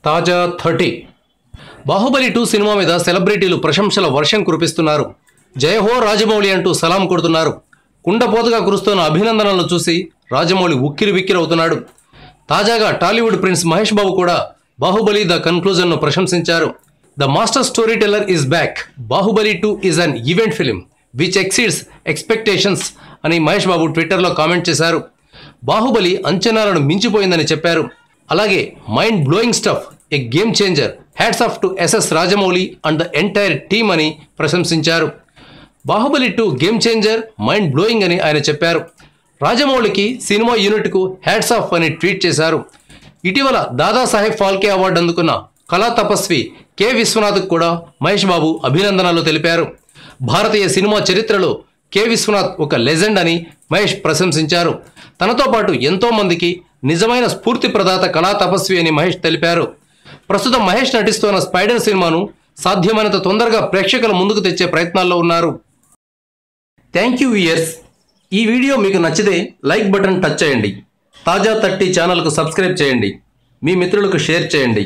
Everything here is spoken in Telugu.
తాజా 30 బాహుబలి 2 సినిమా మీద సెలబ్రిటీలు ప్రశంసల వర్షం కురిపిస్తున్నారు. జయహో రాజమౌళి అంటూ సలాం కొడుతున్నారు. కుండపోతగా కురుస్తున్న అభినందనలను చూసి రాజమౌళి ఉక్కిరిబిక్కిరవుతున్నాడు. తాజాగా టాలీవుడ్ ప్రిన్స్ మహేష్ బాబు కూడా బాహుబలి ద కన్క్లూజన్ను ప్రశంసించారు. The master story teller is back. Baahubali 2 is an event film which exceeds expectations అని మహేష్ బాబు ట్విట్టర్లో కామెంట్ చేశారు. బాహుబలి అంచనాలను మించిపోయిందని చెప్పారు. అలాగే mind blowing stuff, a game changer, hats off to S S Rajamouli and the entire team అని ప్రశంసించారు. Baahubali 2 game changer, mind blowing అని ఆయన చెప్పారు. రాజమౌళికి సినిమా యూనిట్కు హ్యాట్స్ ఆఫ్ అని ట్వీట్ చేశారు. ఇటీవల దాదాసాహెబ్ ఫాల్కే అవార్డు అందుకున్న కళా తపస్వి కె విశ్వనాథ్కు కూడా మహేష్ బాబు అభినందనలు తెలిపారు. భారతీయ సినిమా చరిత్రలో కె విశ్వనాథ్ ఒక లెజెండ్ అని మహేష్ ప్రశంసించారు. తనతో పాటు ఎంతో మందికి నిజమైన స్ఫూర్తి ప్రదాత కళా తపస్వి అని మహేష్ తెలిపారు. ప్రస్తుతం మహేష్ నటిస్తున్న స్పైడర్ సినిమాను సాధ్యమైనంత తొందరగా ప్రేక్షకుల ముందుకు తెచ్చే ప్రయత్నాల్లో ఉన్నారు. Thank you viewers. ఈ వీడియో మీకు నచ్చితే లైక్ బటన్ టచ్ చేయండి. తాజా 30 ఛానల్కు సబ్స్క్రైబ్ చేయండి. మీ మిత్రులకు షేర్ చేయండి.